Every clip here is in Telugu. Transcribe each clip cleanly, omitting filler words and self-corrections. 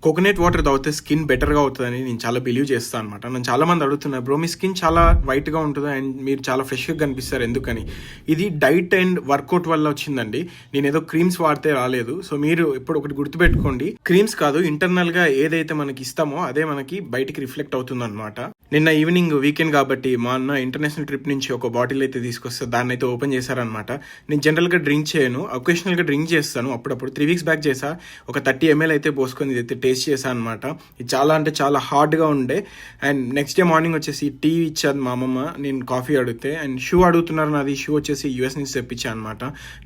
కోకోనట్ వాటర్ తాగితే స్కిన్ బెటర్గా అవుతుందని నేను చాలా బిలీవ్ చేస్తాను అనమాట. నన్ను చాలా మంది అడుగుతున్నారు, బ్రో మీ స్కిన్ చాలా వైట్గా ఉంటుంది అండ్ మీరు చాలా ఫ్రెష్గా కనిపిస్తారు ఎందుకని. ఇది డైట్ అండ్ వర్కౌట్ వల్ల వచ్చిందండి. నేను ఏదో క్రీమ్స్ వాడితే రాలేదు. సో మీరు ఇప్పుడు ఒకటి గుర్తుపెట్టుకోండి, క్రీమ్స్ కాదు, ఇంటర్నల్గా ఏదైతే మనకి ఇస్తామో అదే మనకి బయటికి రిఫ్లెక్ట్ అవుతుంది అనమాట. నిన్న ఈవినింగ్ వీకెండ్ కాబట్టి మా అన్న ఇంటర్నేషనల్ ట్రిప్ నుంచి ఒక బాటిల్ అయితే తీసుకొస్తే దాన్ని అయితే ఓపెన్ చేశారనమాట. నేను జనరల్గా డ్రింక్ చేయను, ఒకేషనల్గా డ్రింక్ చేస్తాను అప్పుడప్పుడు. 3 weeks బ్యాక్ చేసా, ఒక 30 ml అయితే పోసుకొని ఇది అయితే టేస్ట్ చేశాను అనమాట. ఇది చాలా అంటే చాలా హార్డ్గా ఉండే. అండ్ నెక్స్ట్ డే మార్నింగ్ వచ్చేసి టీ ఇచ్చాను మా అమ్మమ్మ, నేను కాఫీ అడిగితే. అండ్ షూ అడుగుతున్నారు, నాది షూ వచ్చేసి యూఎస్ నుంచి తెప్పించాను అనమాట,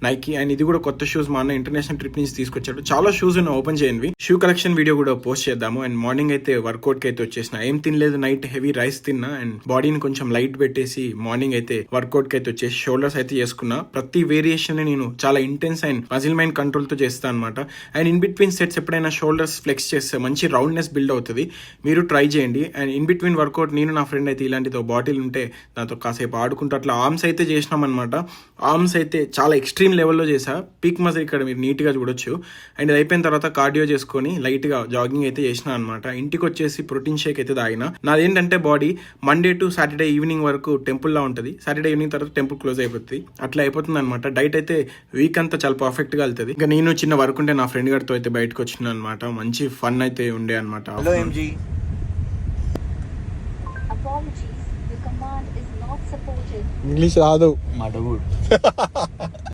నైకీ. అండ్ ఇది కూడా కొత్త షూస్ మా అన్న ఇంటర్నేషనల్ ట్రిప్ నుంచి తీసుకొచ్చాడు. చాలా షూస్ ఉన్నాయి, ఓపెన్ చేయండి. షూ కలెక్షన్ వీడియో కూడా పోస్ట్ చేద్దాము. అండ్ మార్నింగ్ అయితే వర్కౌట్కి అయితే వచ్చేసిన, ఏం తినలేదు, నైట్ హెవీ రైస్ తిన్నా అండ్ బాడీని కొంచెం లైట్ పెట్టేసి మార్నింగ్ అయితే వర్కౌట్ కి అయితే వచ్చేసి షోల్డర్స్ అయితే చేసుకున్నా. ప్రతి వేరియేషన్ నేను చాలా intense and muscle mind control తో చేస్తాను అనమాట. అండ్ ఇన్ బిట్వీన్ సెట్స్ ఎప్పుడైనా షోల్డర్స్ ఫ్లెక్స్ చేస్తే మంచి రౌండ్నెస్ బిల్డ్ అవుతుంది, మీరు ట్రై చేయండి. అండ్ ఇన్ బిట్వీన్ వర్కౌట్ నేను నా ఫ్రెండ్ అయితే ఇలాంటితో బాటిల్ ఉంటే దాంతో కాసేపు ఆడుకుంటూ అట్లా ఆర్మ్స్ అయితే చేసినాం అనమాట. ఆర్మ్స్ అయితే చాలా ఎక్స్ట్రీమ్ లెవెల్లో చేసా, పీక్ మజిల్ ఇక్కడ మీరు నీట్ గా చూడొచ్చు. అండ్ ఇది అయిపోయిన తర్వాత కార్డియో చేసుకొని లైట్ గా జాగింగ్ అయితే చేసిన అనమాట. ఇంటికి వచ్చేసి ప్రోటీన్ షేక్ అయితే తాగిన. నాదేంటంటే body Monday to Saturday evening వరకు టెంపుల్లా ఉంటుంది, సాటర్డే ఈవినింగ్ తర్వాత టెంపుల్ క్లోజ్ అయిపోతుంది, అట్లా అయిపోతుంది అనమాట. డైట్ అయితే వీక్ అంతా చాలా పర్ఫెక్ట్గా వెళ్తుంది. ఇంకా నేను చిన్న వర్క్ ఉంటే నా ఫ్రెండ్ గారితో అయితే బయటకు వచ్చిన అనమాట. మంచి ఫన్ అయితే ఉండే అనమాట. ఇంగ్లీష్ రాదు మాట